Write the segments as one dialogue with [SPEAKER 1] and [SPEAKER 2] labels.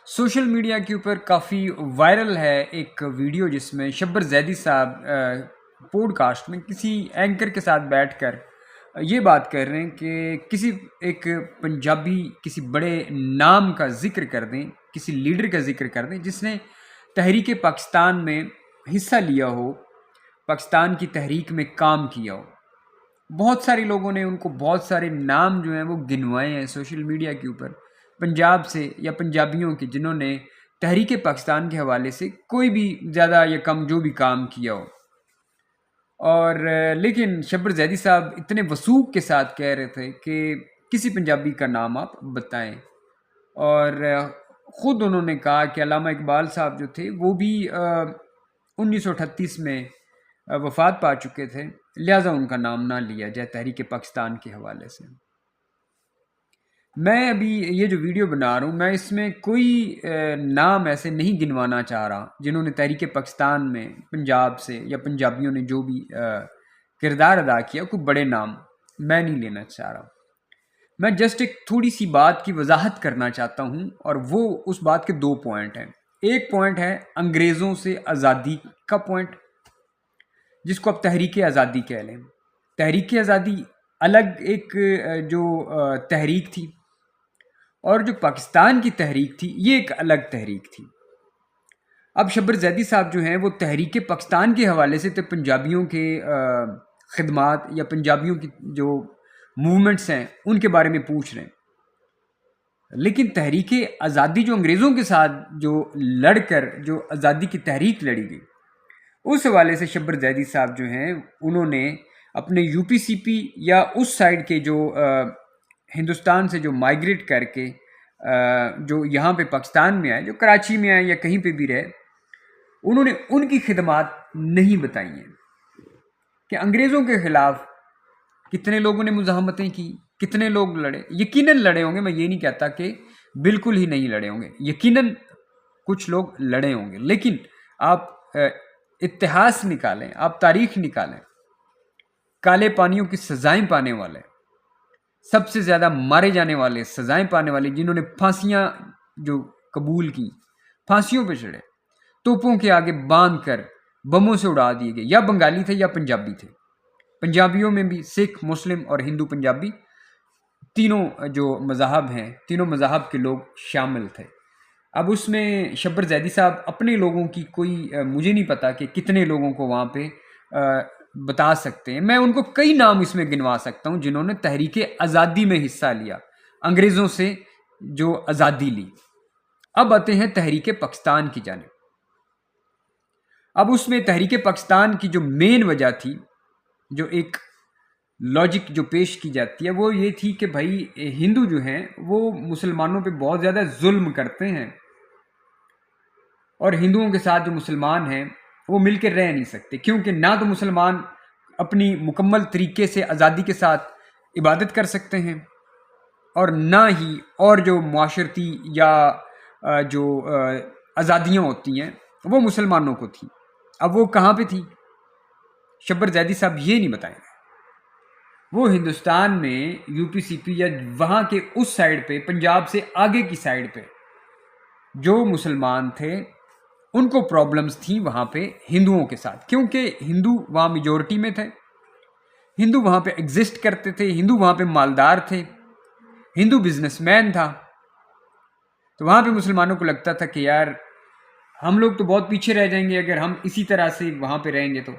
[SPEAKER 1] Social media کے اوپر کافی viral ہے ایک ویڈیو جس میں شبر زیدی صاحب پوڈ کاسٹ میں کسی اینکر کے ساتھ بیٹھ کر یہ بات کر رہے ہیں کہ کسی ایک پنجابی کسی بڑے نام کا ذکر کر دیں، کسی لیڈر کا ذکر کر دیں جس نے تحریک پاکستان میں حصہ لیا ہو، پاکستان کی تحریک میں کام کیا ہو۔ بہت سارے لوگوں نے ان کو بہت سارے نام جو ہیں وہ گنوائے ہیں سوشل میڈیا کے اوپر، پنجاب سے یا پنجابیوں کے جنہوں نے تحریک پاکستان کے حوالے سے کوئی بھی زیادہ یا کم جو بھی کام کیا ہو۔ اور لیکن شبر زیدی صاحب اتنے وثوق کے ساتھ کہہ رہے تھے کہ کسی پنجابی کا نام آپ بتائیں، اور خود انہوں نے کہا کہ علامہ اقبال صاحب جو تھے وہ بھی 1938 میں وفات پا چکے تھے، لہٰذا ان کا نام نہ لیا جائے تحریک پاکستان کے حوالے سے۔ میں ابھی یہ جو ویڈیو بنا رہا ہوں، میں اس میں کوئی نام ایسے نہیں گنوانا چاہ رہا جنہوں نے تحریک پاکستان میں پنجاب سے یا پنجابیوں نے جو بھی کردار ادا کیا، کوئی بڑے نام میں نہیں لینا چاہ رہا۔ میں جسٹ ایک تھوڑی سی بات کی وضاحت کرنا چاہتا ہوں، اور وہ اس بات کے دو پوائنٹ ہیں۔ ایک پوائنٹ ہے انگریزوں سے آزادی کا پوائنٹ، جس کو اب تحریک آزادی کہہ لیں۔ تحریک آزادی الگ ایک جو تحریک تھی، اور جو پاکستان کی تحریک تھی یہ ایک الگ تحریک تھی۔ اب شبر زیدی صاحب جو ہیں وہ تحریک پاکستان کے حوالے سے تو پنجابیوں کے خدمات یا پنجابیوں کی جو موومنٹس ہیں ان کے بارے میں پوچھ رہے ہیں، لیکن تحریک آزادی جو انگریزوں کے ساتھ جو لڑ کر جو آزادی کی تحریک لڑی گئی، اس حوالے سے شبر زیدی صاحب جو ہیں انہوں نے اپنے یو پی سی پی یا اس سائڈ کے جو ہندوستان سے جو مائیگریٹ کر کے جو یہاں پہ پاکستان میں آئے، جو کراچی میں آئے یا کہیں پہ بھی رہے، انہوں نے ان کی خدمات نہیں بتائی ہیں کہ انگریزوں کے خلاف کتنے لوگوں نے مزاحمتیں کی، کتنے لوگ لڑے۔ یقیناً لڑے ہوں گے، میں یہ نہیں کہتا کہ بالکل ہی نہیں لڑے ہوں گے، یقیناً کچھ لوگ لڑے ہوں گے، لیکن آپ اتہاس نکالیں، آپ تاریخ نکالیں، کالے پانیوں کی سزائیں پانے والے، سب سے زیادہ مارے جانے والے، سزائیں پانے والے، جنہوں نے پھانسیاں جو قبول کی، پھانسیوں پہ چڑھے، توپوں کے آگے باندھ کر بموں سے اڑا دیے گئے، یا بنگالی تھے یا پنجابی تھے۔ پنجابیوں میں بھی سکھ، مسلم اور ہندو پنجابی تینوں جو مذاہب ہیں، تینوں مذاہب کے لوگ شامل تھے۔ اب اس میں شبر زیدی صاحب اپنے لوگوں کی کوئی مجھے نہیں پتا کہ کتنے لوگوں کو وہاں پہ بتا سکتے ہیں۔ میں ان کو کئی نام اس میں گنوا سکتا ہوں جنہوں نے تحریک آزادی میں حصہ لیا، انگریزوں سے جو آزادی لی۔ اب آتے ہیں تحریک پاکستان کی جانب۔ اب اس میں تحریک پاکستان کی جو مین وجہ تھی، جو ایک لاجک جو پیش کی جاتی ہے، وہ یہ تھی کہ بھائی ہندو جو ہیں وہ مسلمانوں پہ بہت زیادہ ظلم کرتے ہیں، اور ہندوؤں کے ساتھ جو مسلمان ہیں وہ مل کے رہ نہیں سکتے، کیونکہ نہ تو مسلمان اپنی مکمل طریقے سے آزادی کے ساتھ عبادت کر سکتے ہیں، اور نہ ہی اور جو معاشرتی یا جو آزادیاں ہوتی ہیں وہ مسلمانوں کو تھیں۔ اب وہ کہاں پہ تھی؟ شبر زیدی صاحب یہ نہیں بتائیں گے۔ وہ ہندوستان میں یو پی سی پی یا وہاں کے اس سائڈ پہ، پنجاب سے آگے کی سائڈ پہ جو مسلمان تھے ان کو پرابلمز تھیں وہاں پہ ہندوؤں کے ساتھ، کیونکہ ہندو وہاں میجورٹی میں تھے، ہندو وہاں پہ ایگزسٹ کرتے تھے، ہندو وہاں پہ مالدار تھے، ہندو بزنس مین تھا، تو وہاں پہ مسلمانوں کو لگتا تھا کہ یار ہم لوگ تو بہت پیچھے رہ جائیں گے اگر ہم اسی طرح سے وہاں پہ رہیں گے۔ تو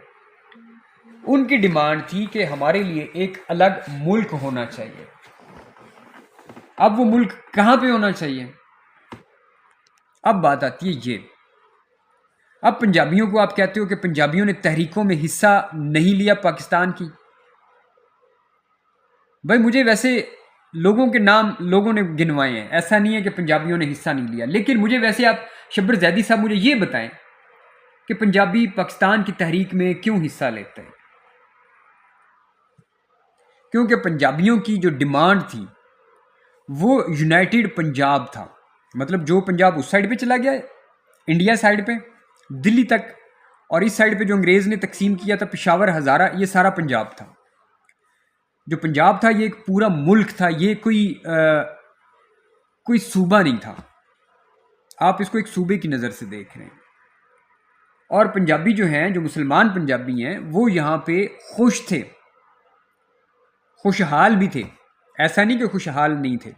[SPEAKER 1] ان کی ڈیمانڈ تھی کہ ہمارے لیے ایک الگ ملک ہونا چاہیے۔ اب وہ ملک کہاں پہ ہونا چاہیے؟ اب بات آتی ہے یہ، اب پنجابیوں کو آپ کہتے ہو کہ پنجابیوں نے تحریکوں میں حصہ نہیں لیا پاکستان کی۔ بھائی مجھے ویسے لوگوں کے نام لوگوں نے گنوائے ہیں، ایسا نہیں ہے کہ پنجابیوں نے حصہ نہیں لیا، لیکن مجھے ویسے آپ شبر زیدی صاحب مجھے یہ بتائیں کہ پنجابی پاکستان کی تحریک میں کیوں حصہ لیتے ہیں؟ کیونکہ پنجابیوں کی جو ڈیمانڈ تھی وہ یونائٹڈ پنجاب تھا، مطلب جو پنجاب اس سائڈ پہ چلا گیا انڈیا سائڈ پہ دلی تک، اور اس سائڈ پہ جو انگریز نے تقسیم کیا تھا پشاور، ہزارہ، یہ سارا پنجاب تھا۔ جو پنجاب تھا یہ ایک پورا ملک تھا، یہ کوئی صوبہ نہیں تھا۔ آپ اس کو ایک صوبے کی نظر سے دیکھ رہے ہیں، اور پنجابی جو ہیں، جو مسلمان پنجابی ہیں، وہ یہاں پہ خوش تھے، خوشحال بھی تھے، ایسا نہیں کہ خوشحال نہیں تھے،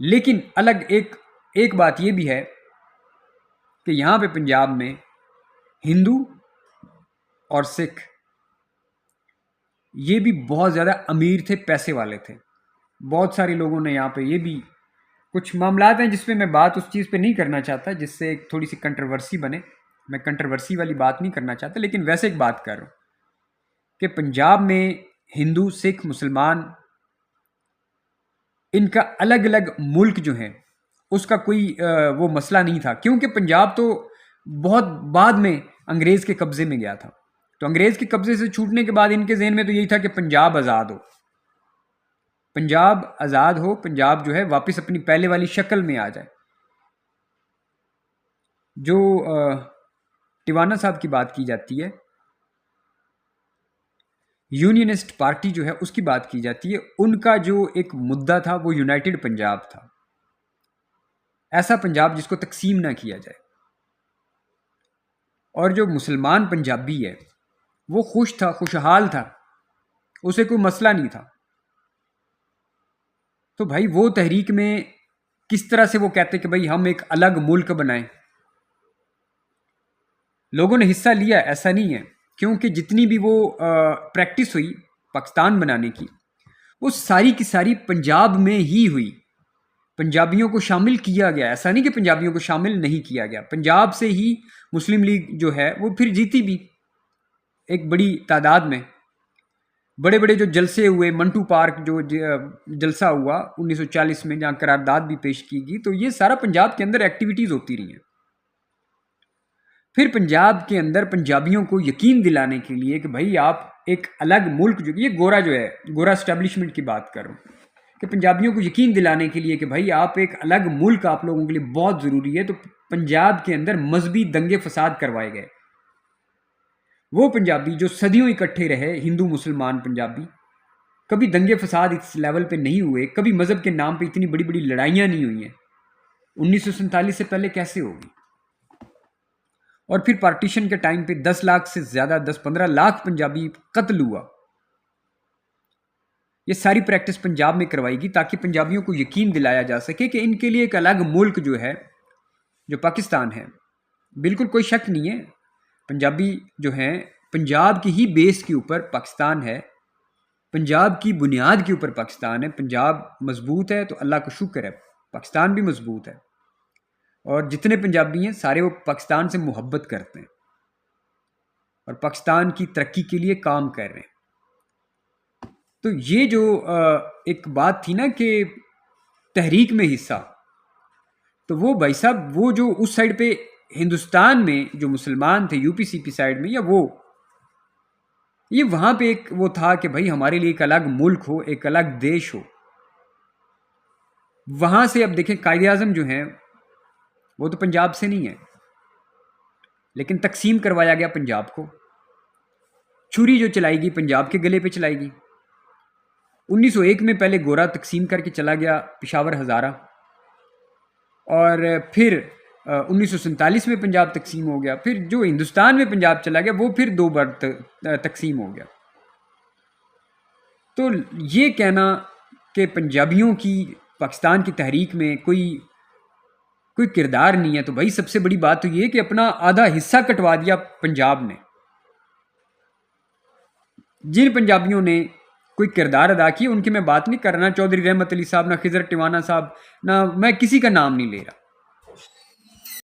[SPEAKER 1] لیکن الگ ایک بات یہ بھی ہے کہ یہاں پہ پنجاب میں ہندو اور سکھ یہ بھی بہت زیادہ امیر تھے، پیسے والے تھے۔ بہت سارے لوگوں نے یہاں پہ یہ بھی کچھ معاملات ہیں جس پہ میں بات اس چیز پہ نہیں کرنا چاہتا، جس سے ایک تھوڑی سی کنٹروورسی بنے، میں کنٹروورسی والی بات نہیں کرنا چاہتا، لیکن ویسے ایک بات کر رہا ہوں کہ پنجاب میں ہندو، سکھ، مسلمان، ان کا الگ الگ ملک جو ہے اس کا کوئی وہ مسئلہ نہیں تھا، کیونکہ پنجاب تو بہت بعد میں انگریز کے قبضے میں گیا تھا، تو انگریز کے قبضے سے چھوٹنے کے بعد ان کے ذہن میں تو یہی تھا کہ پنجاب آزاد ہو، پنجاب آزاد ہو، پنجاب جو ہے واپس اپنی پہلے والی شکل میں آ جائے۔ جو ٹیوانا صاحب کی بات کی جاتی ہے، یونینسٹ پارٹی جو ہے اس کی بات کی جاتی ہے، ان کا جو ایک مدعا تھا وہ یونائٹڈ پنجاب تھا، ایسا پنجاب جس کو تقسیم نہ کیا جائے۔ اور جو مسلمان پنجابی ہے وہ خوش تھا، خوشحال تھا، اسے کوئی مسئلہ نہیں تھا۔ تو بھائی وہ تحریک میں کس طرح سے وہ کہتے کہ بھائی ہم ایک الگ ملک بنائیں؟ لوگوں نے حصہ لیا، ایسا نہیں ہے، کیونکہ جتنی بھی وہ پریکٹس ہوئی پاکستان بنانے کی، وہ ساری کی ساری پنجاب میں ہی ہوئی، پنجابیوں کو شامل کیا گیا، ایسا نہیں کہ پنجابیوں کو شامل نہیں کیا گیا، پنجاب سے ہی مسلم لیگ جو ہے وہ پھر جیتی بھی ایک بڑی تعداد میں۔ بڑے بڑے جو جلسے ہوئے، منٹو پارک جو جلسہ ہوا 1940 میں جہاں قرارداد بھی پیش کی گئی، تو یہ سارا پنجاب کے اندر ایکٹیویٹیز ہوتی رہی ہیں۔ پھر پنجاب کے اندر پنجابیوں کو یقین دلانے کے لیے کہ بھائی آپ ایک الگ ملک، جو یہ گورا جو ہے، گورا اسٹیبلشمنٹ کی بات کر رہا ہوں، کہ پنجابیوں کو یقین دلانے کے لیے کہ بھائی آپ ایک الگ ملک آپ لوگوں کے لیے بہت ضروری ہے، تو پنجاب کے اندر مذہبی دنگے فساد کروائے گئے۔ وہ پنجابی جو صدیوں اکٹھے رہے، ہندو مسلمان پنجابی، کبھی دنگے فساد اس لیول پہ نہیں ہوئے، کبھی مذہب کے نام پہ اتنی بڑی بڑی لڑائیاں نہیں ہوئی ہیں۔ 1947 سے پہلے کیسے ہوگی؟ اور پھر پارٹیشن کے ٹائم پہ 10 لاکھ سے زیادہ، 10-15 لاکھ پنجابی قتل ہوا۔ یہ ساری پریکٹس پنجاب میں کروائی گئی تاکہ پنجابیوں کو یقین دلایا جا سکے کہ ان کے لیے ایک الگ ملک جو ہے، جو پاکستان ہے، بالکل کوئی شک نہیں ہے، پنجابی جو ہیں پنجاب کی ہی بیس کے اوپر پاکستان ہے، پنجاب کی بنیاد کے اوپر پاکستان ہے۔ پنجاب مضبوط ہے تو اللہ کا شکر ہے، پاکستان بھی مضبوط ہے، اور جتنے پنجابی ہیں سارے وہ پاکستان سے محبت کرتے ہیں اور پاکستان کی ترقی کے لیے کام کر رہے ہیں۔ تو یہ جو ایک بات تھی نا کہ تحریک میں حصہ، تو وہ بھائی صاحب وہ جو اس سائڈ پہ ہندوستان میں جو مسلمان تھے، یو پی سی پی سائڈ میں، یا وہ یہ وہاں پہ ایک وہ تھا کہ بھائی ہمارے لیے ایک الگ ملک ہو، ایک الگ دیش ہو۔ وہاں سے اب دیکھیں قائد اعظم جو ہیں وہ تو پنجاب سے نہیں ہے، لیکن تقسیم کروایا گیا پنجاب کو، چھری جو چلائی گئی پنجاب کے گلے پہ چلائی گئی۔ 1901 میں پہلے گورا تقسیم کر کے چلا گیا پشاور ہزارہ، اور پھر 1947 میں پنجاب تقسیم ہو گیا، پھر جو ہندوستان میں پنجاب چلا گیا وہ پھر 2 بار تقسیم ہو گیا۔ تو یہ کہنا کہ پنجابیوں کی پاکستان کی تحریک میں کوئی کردار نہیں ہے، تو بھائی سب سے بڑی بات تو یہ کہ اپنا آدھا حصہ کٹوا دیا پنجاب نے۔ جن پنجابیوں نے کوئی کردار ادا کیا ان کی میں بات نہیں کر رہا، نہ چودھری رحمت علی صاحب، نہ خضر ٹیوانا صاحب، نہ میں کسی کا نام نہیں لے رہا،